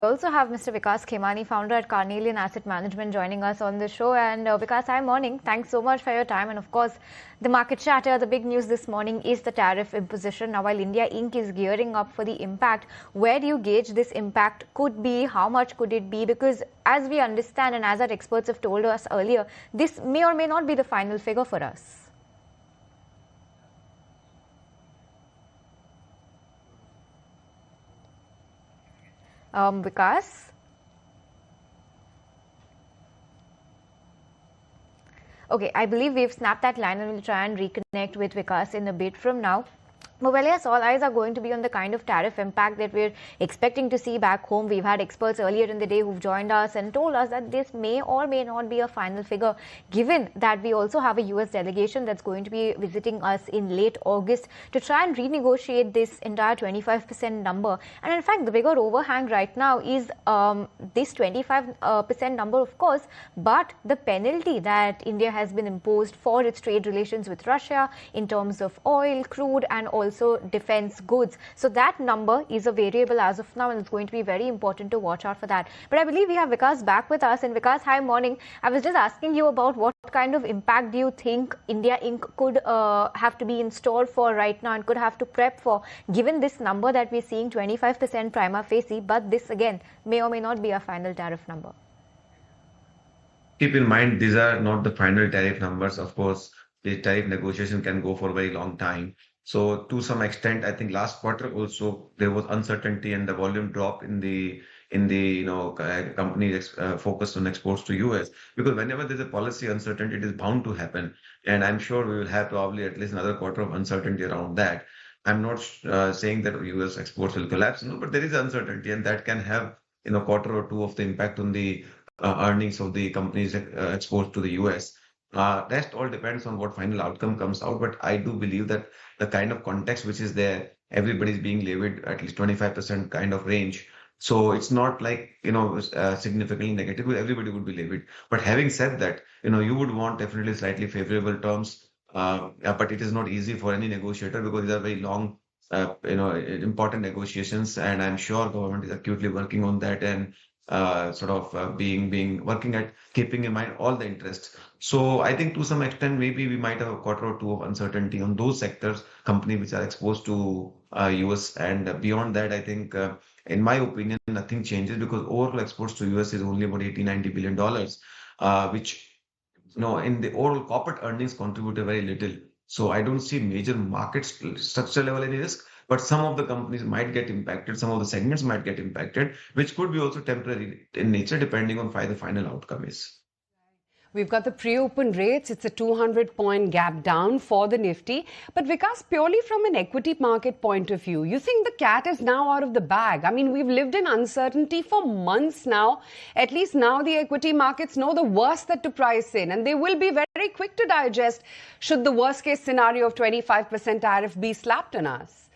We also have Mr. Vikas Khemani, founder at Carnelian Asset Management, joining us on the show. And Vikas, hi, morning. Thanks so much for your time. And of course, the market chatter, the big news this morning is the tariff imposition. Now, while India Inc. is gearing up for the impact, where do you gauge this impact could be? How much could it be? Because as we understand and as our experts have told us earlier, this may or may not be the final figure for us. Vikas? Okay, I believe we've snapped that line and we'll try and reconnect with Vikas in a bit from now. Well, yes, all eyes are going to be on the kind of tariff impact that we're expecting to see back home. We've had experts earlier in the day who've joined us and told us that this may or may not be a final figure, given that we also have a US delegation that's going to be visiting us in late August to try and renegotiate this entire 25% number. And in fact, the bigger overhang right now is this 25% number, of course, but the penalty that India has been imposed for its trade relations with Russia in terms of oil, crude, and also defense goods. So that number is a variable as of now, and it's going to be very important to watch out for that. But I believe we have Vikas back with us. And Vikas, hi, morning. I was just asking you about what kind of impact do you think India Inc. could have to be installed for right now and could have to prep for, given this number that we're seeing, 25% prima facie, but this again may or may not be a final tariff number. Keep in mind, these are not the final tariff numbers. Of course, the tariff negotiation can go for a very long time. So to some extent, I think last quarter also there was uncertainty and the volume drop in the companies focused on exports to US, because whenever there's a policy uncertainty, it is bound to happen. And I'm sure we will have probably at least another quarter of uncertainty around that. I'm not saying that US exports will collapse, no, but there is uncertainty, and that can have quarter or two of the impact on the earnings of the companies exposed to the US. Rest all depends on what final outcome comes out. But I do believe that the kind of context which is there, everybody's being levied at least 25% kind of range. So it's not like, significantly negative, because everybody would be levied. But having said that, you would want definitely slightly favorable terms. But it is not easy for any negotiator, because these are very long, important negotiations. And I'm sure government is acutely working on that and being working at keeping in mind all the interests. So I think to some extent, maybe we might have a quarter or two of uncertainty on those sectors, companies which are exposed to US. And beyond that, I think, in my opinion, nothing changes, because overall exports to US is only about 80-90 billion dollars, which in the overall corporate earnings contribute a very little. So I don't see major market structure level any risk. But some of the companies might get impacted, some of the segments might get impacted, which could be also temporary in nature, depending on the final outcome is. We've got the pre-open rates. It's a 200-point gap down for the Nifty. But Vikas, purely from an equity market point of view, you think the cat is now out of the bag? I mean, we've lived in uncertainty for months now. At least now the equity markets know the worst that to price in, and they will be very quick to digest should the worst case scenario of 25% tariff be slapped on us.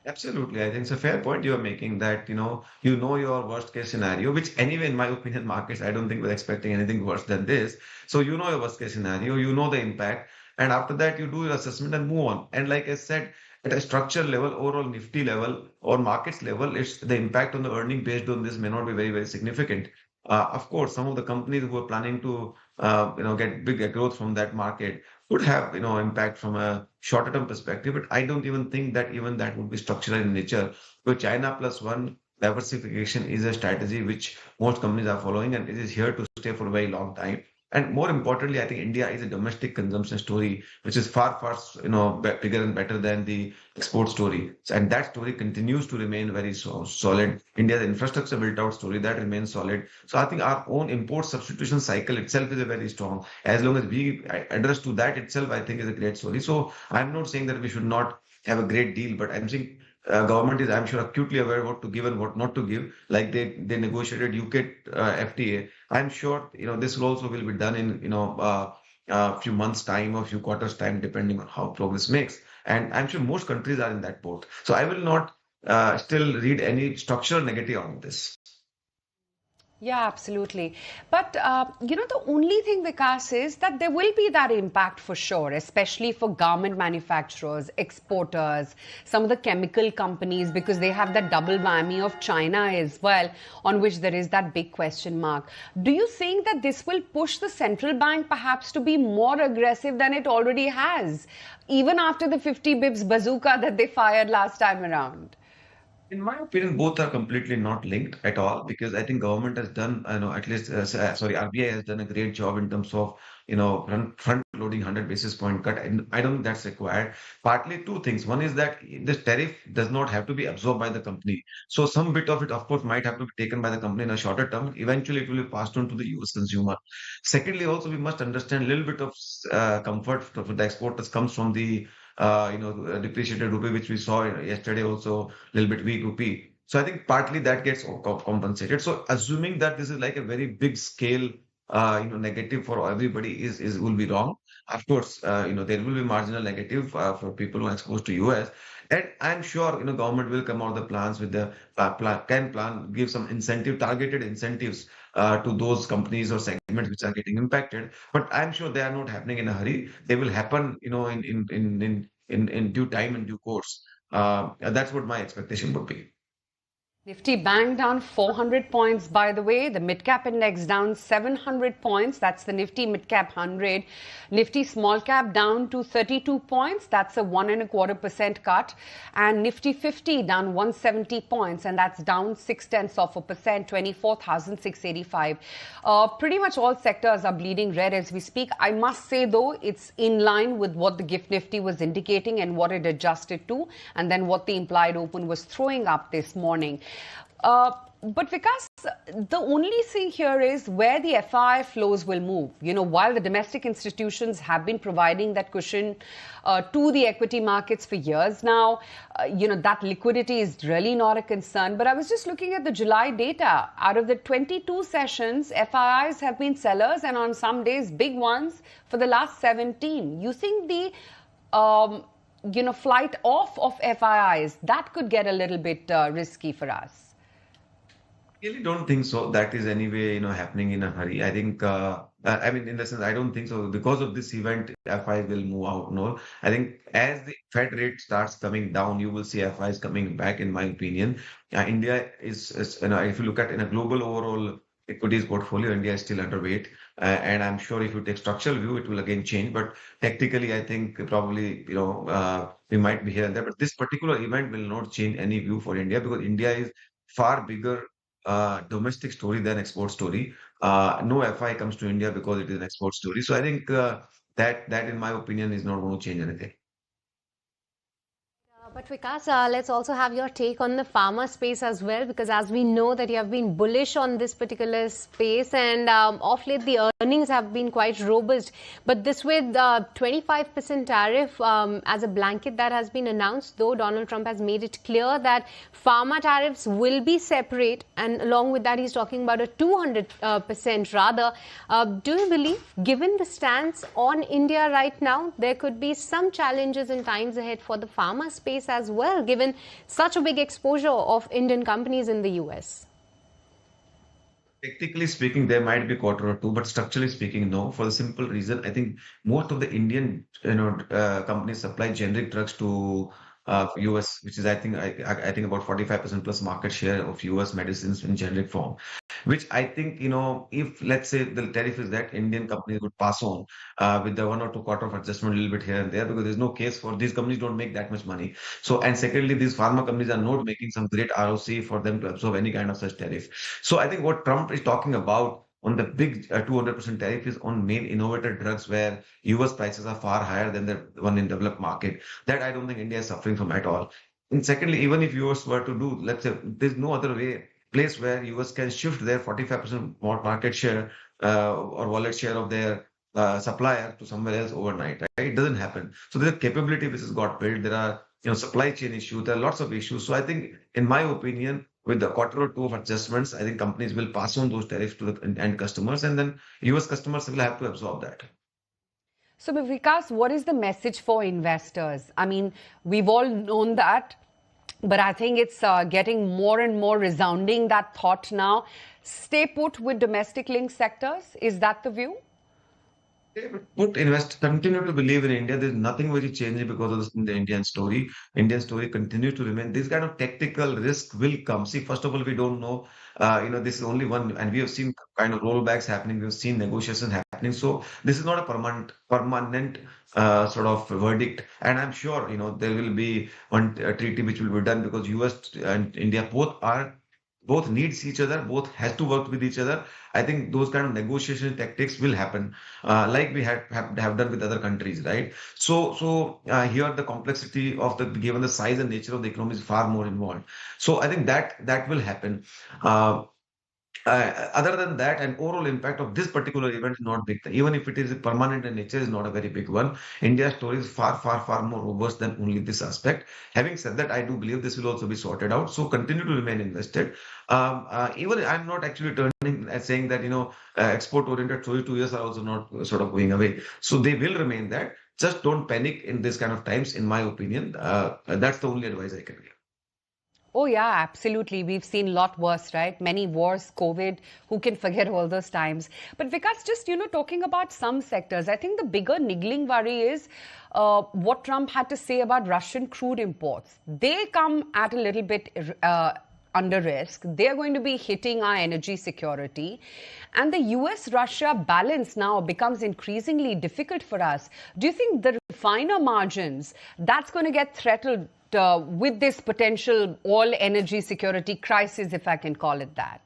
Absolutely. I think it's a fair point you are making, that, your worst case scenario, which anyway, in my opinion, markets, I don't think we're expecting anything worse than this. So your worst case scenario, the impact. And after that, you do your assessment and move on. And like I said, at a structure level, overall Nifty level or markets level, it's the impact on the earning based on this may not be very, very significant. Of course, some of the companies who are planning to, get big growth from that market would have, impact from a shorter term perspective. But I don't even think that even that would be structural in nature. Because China plus one diversification is a strategy which most companies are following, and it is here to stay for a very long time. And more importantly, I think India is a domestic consumption story, which is far, far, bigger and better than the export story. And that story continues to remain very solid. India's infrastructure built out story, that remains solid. So I think our own import substitution cycle itself is a very strong. As long as we address to that itself, I think is a great story. So I'm not saying that we should not have a great deal, but I'm saying government is, I'm sure, acutely aware of what to give and what not to give. Like they negotiated UK FTA. I'm sure this will be done in a few months' time or few quarters' time, depending on how progress makes. And I'm sure most countries are in that boat. So I will not still read any structural negative on this. Yeah, absolutely. But, the only thing, Vikas, is that there will be that impact for sure, especially for garment manufacturers, exporters, some of the chemical companies, because they have that double whammy of China as well, on which there is that big question mark. Do you think that this will push the central bank perhaps to be more aggressive than it already has, even after the 50 bips bazooka that they fired last time around? In my opinion, both are completely not linked at all because I think government has done, at least, sorry, RBI has done a great job in terms of, front loading 100 basis point cut. And I don't think that's required. Partly two things. One is that this tariff does not have to be absorbed by the company. So some bit of it, of course, might have to be taken by the company in a shorter term. Eventually, it will be passed on to the US consumer. Secondly, also, we must understand a little bit of comfort for the exporters comes from the depreciated rupee, which we saw yesterday also, a little bit weak rupee. So I think partly that gets compensated. So assuming that this is like a very big scale, negative for everybody is will be wrong. Of course, there will be marginal negative for people who are exposed to US. And I'm sure, government will come out the plans with the give some targeted incentives to those companies or segments which are getting impacted. But I'm sure they are not happening in a hurry. They will happen, in due time and due course. That's what my expectation would be. Nifty Bank down 400 points, by the way. The mid-cap index down 700 points. That's the Nifty mid-cap 100. Nifty small-cap down to 32 points. That's a 1.25% cut. And Nifty 50 down 170 points. And that's down 0.6%, 24,685. Pretty much all sectors are bleeding red as we speak. I must say, though, it's in line with what the GIFT Nifty was indicating and what it adjusted to, and then what the implied open was throwing up this morning. But Vikas, the only thing here is where the FII flows will move. While the domestic institutions have been providing that cushion to the equity markets for years now, that liquidity is really not a concern. But I was just looking at the July data. Out of the 22 sessions, FIIs have been sellers, and on some days, big ones for the last 17. You think the flight off of FIIs, that could get a little bit risky for us? I really don't think so. That is anyway, happening in a hurry. I think, in the sense, I don't think so. Because of this event, FI will move out. No, I think as the Fed rate starts coming down, you will see FIs coming back, in my opinion. India is, if you look at in a global overall equities portfolio, India is still underweight. And I'm sure if you take structural view, it will again change. But technically, I think probably, we might be here and there. But this particular event will not change any view for India because India is far bigger domestic story than export story. No FI comes to India because it is an export story. So I think that in my opinion is not going to change anything. But Vikas, let's also have your take on the pharma space as well, because as we know that you have been bullish on this particular space, and of late the earnings have been quite robust. But this with 25% tariff as a blanket that has been announced, though Donald Trump has made it clear that pharma tariffs will be separate, and along with that he's talking about a 200% rather. Do you believe, given the stance on India right now, there could be some challenges in times ahead for the pharma space as well, given such a big exposure of Indian companies in the US? Technically speaking, there might be quarter or two, but structurally speaking, no. For the simple reason, I think most of the Indian companies supply generic drugs to US, which is I think about 45% plus market share of US medicines in generic form. Which I think, if let's say the tariff is that Indian companies would pass on with the 1 or 2 quarter of adjustment a little bit here and there, because there's no case for these companies don't make that much money. So, and secondly, these pharma companies are not making some great ROC for them to absorb any kind of such tariff. So I think what Trump is talking about on the big 200% tariff is on main innovator drugs where US prices are far higher than the one in developed market. That I don't think India is suffering from at all. And secondly, even if US were to do, let's say, there's no other place where US can shift their 45% more market share or wallet share of their supplier to somewhere else overnight, right? It doesn't happen. So there's a capability which has got built. There are supply chain issues. There are lots of issues. So I think, in my opinion, with the quarter or two of adjustments, I think companies will pass on those tariffs to the end customers, and then US customers will have to absorb that. So, Vikas, what is the message for investors? I mean, we've all known that But I think it's getting more and more resounding, that thought now. Stay put with domestic linked sectors. Is that the view? They would continue to believe in India. There's nothing very changing because of the Indian story. Indian story continues to remain. This kind of tactical risk will come. See, first of all, we don't know. This is only one, and we have seen kind of rollbacks happening. We've seen negotiation happening. So this is not a permanent sort of verdict. And I'm sure there will be one treaty which will be done because US and India both needs each other, both has to work with each other. I think those kind of negotiation tactics will happen, like we have done with other countries, right? So here the complexity of the given the size and nature of the economy is far more involved. So I think that will happen. Uh, Other than that, an overall impact of this particular event is not big. Even if it is permanent in nature, is not a very big one. India's story is far, far, far more robust than only this aspect. Having said that, I do believe this will also be sorted out. So continue to remain invested. Even I'm not actually turning and saying that export-oriented story 2 years are also not sort of going away. So they will remain that. Just don't panic in this kind of times, in my opinion. That's the only advice I can give. Oh, yeah, absolutely. We've seen a lot worse, right? Many wars, COVID, who can forget all those times? But Vikas, just, talking about some sectors, I think the bigger niggling worry is what Trump had to say about Russian crude imports. They come at a little bit under risk. They're going to be hitting our energy security. And the US-Russia balance now becomes increasingly difficult for us. Do you think the refiner margins, that's going to get threatened with this potential oil energy security crisis, if I can call it that?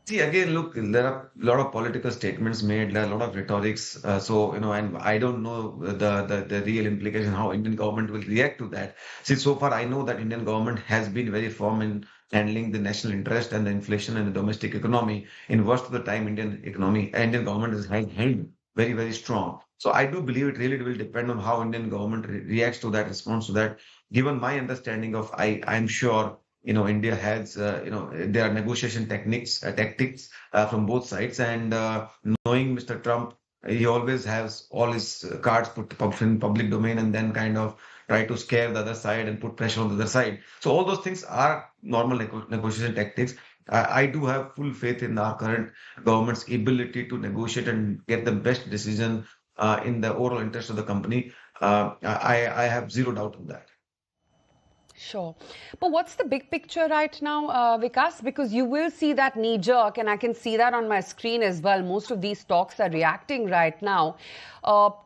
See, again, look, there are a lot of political statements made, there are a lot of rhetorics. And I don't know the real implication, how Indian government will react to that. See, so far, I know that Indian government has been very firm in handling the national interest and the inflation and the domestic economy. In worst of the time, Indian government is held very, very strong. So I do believe it really will depend on how Indian government reacts to that, response to that. Given my understanding of, I'm sure India has, there are negotiation tactics from both sides. And knowing Mr. Trump, he always has all his cards put in public domain and then kind of try to scare the other side and put pressure on the other side. So all those things are normal negotiation tactics. I do have full faith in our current government's ability to negotiate and get the best decision in the overall interest of the company. I have zero doubt on that. Sure. But what's the big picture right now, Vikas? Because you will see that knee jerk, and I can see that on my screen as well. Most of these stocks are reacting right now.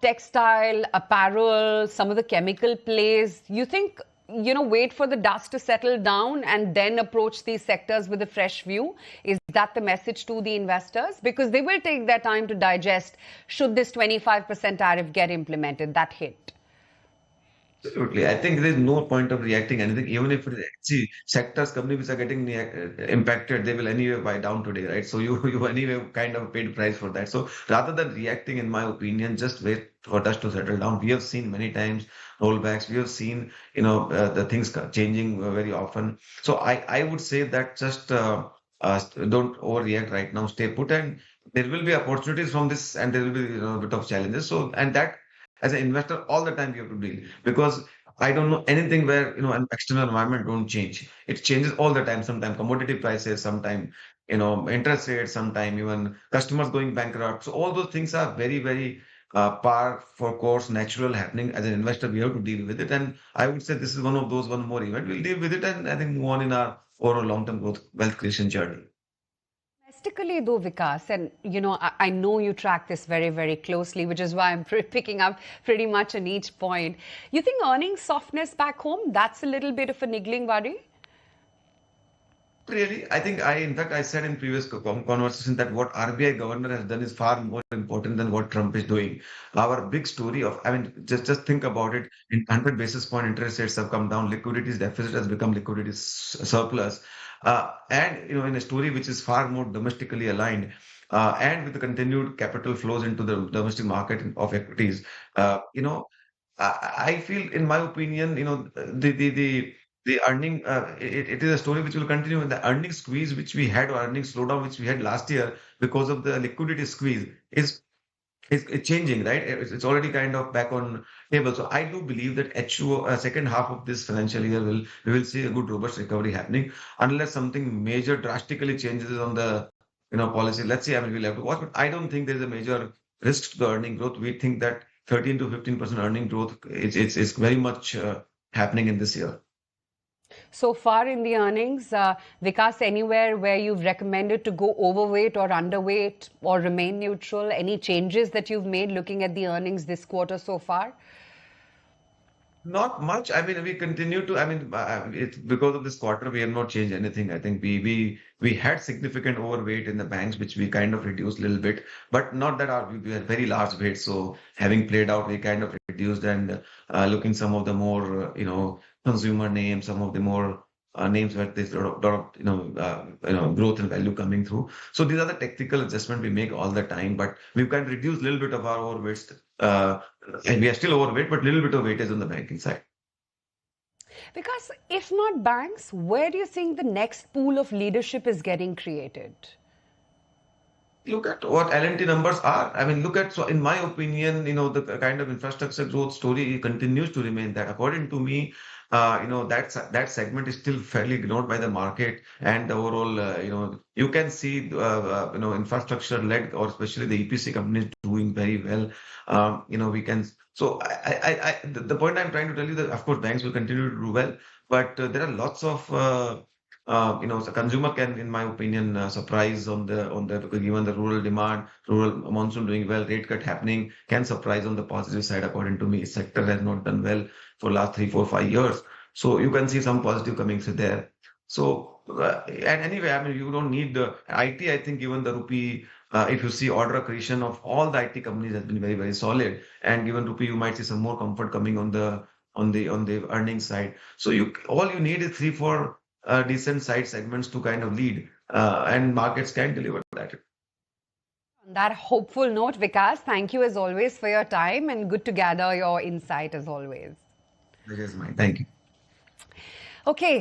Textile, apparel, some of the chemical plays. You think, wait for the dust to settle down and then approach these sectors with a fresh view? Is that the message to the investors? Because they will take their time to digest should this 25% tariff get implemented, that hit. Absolutely. I think there's no point of reacting anything, even if it is, see, sectors, companies which are getting impacted, they will anyway buy down today, right? So you anyway kind of paid price for that. So rather than reacting, in my opinion, just wait for dust to settle down. We have seen many times rollbacks. We have seen, the things changing very often. So I would say that just don't overreact right now. Stay put, and there will be opportunities from this, and there will be a bit of challenges. So, and that as an investor, all the time you have to deal, because I don't know anything where an external environment don't change. It changes all the time. Sometimes commodity prices, sometimes interest rates, sometimes even customers going bankrupt. So all those things are very, very par for course, natural happening. As an investor, we have to deal with it. And I would say this is one of those, one more event. We'll deal with it, and I think move on in our overall long-term growth wealth creation journey. Domestically, though, Vikas, and I know you track this very, very closely, which is why I'm picking up pretty much on each point. You think earnings softness back home, that's a little bit of a niggling worry? Really, I think in fact, I said in previous conversation that what RBI governor has done is far more important than what Trump is doing. Our big story just think about it. In 100 basis point interest rates have come down, liquidity deficit has become liquidity surplus. And in a story which is far more domestically aligned, and with the continued capital flows into the domestic market of equities, I feel, in my opinion, the earning, it is a story which will continue. In the earning squeeze which we had, or earning slowdown which we had last year because of the liquidity squeeze, is it's changing, right? It's already kind of back on table. So I do believe that H2 second half of this financial year we will see a good robust recovery happening unless something major drastically changes on the policy. Let's see. I mean, we'll have to watch, but I don't think there's a major risk to the earning growth. We think that 13 to 15% earning growth is very much happening in this year. So far in the earnings, Vikas, anywhere where you've recommended to go overweight or underweight or remain neutral? Any changes that you've made looking at the earnings this quarter so far? Not much. I mean, we continue to. I mean, it's because of this quarter, we have not changed anything. I think we had significant overweight in the banks, which we kind of reduced a little bit, but not that we had very large weight. So having played out, we kind of reduced and looking some of the more consumer names, some of the more names where there's a lot of growth and value coming through. So these are the tactical adjustments we make all the time, but we've kind of reduced a little bit of our overweights. And we are still overweight, but a little bit of weight is on the banking side. Because if not banks, where do you think the next pool of leadership is getting created? Look at what L&T numbers are. I mean, so in my opinion, the kind of infrastructure growth story continues to remain that. According to me, that segment is still fairly ignored by the market and the overall, you can see, infrastructure led or especially the EPC companies doing very well. We can, so the point I'm trying to tell you that of course banks will continue to do well, but there are lots of, so consumer can, in my opinion, surprise on the because given the rural demand, rural monsoon doing well, rate cut happening can surprise on the positive side. According to me, sector has not done well for last 3, 4, 5 years. So you can see some positive coming through there. So and anyway, I mean, you don't need the IT. I think given the rupee, if you see order accretion of all the IT companies has been very, very solid, and given rupee, you might see some more comfort coming on the earnings side. So all you need is 3, 4 decent side segments to kind of lead, and markets can deliver that. On that hopeful note, Vikas, thank you as always for your time and good to gather your insight as always. That is mine. Thank you. Okay.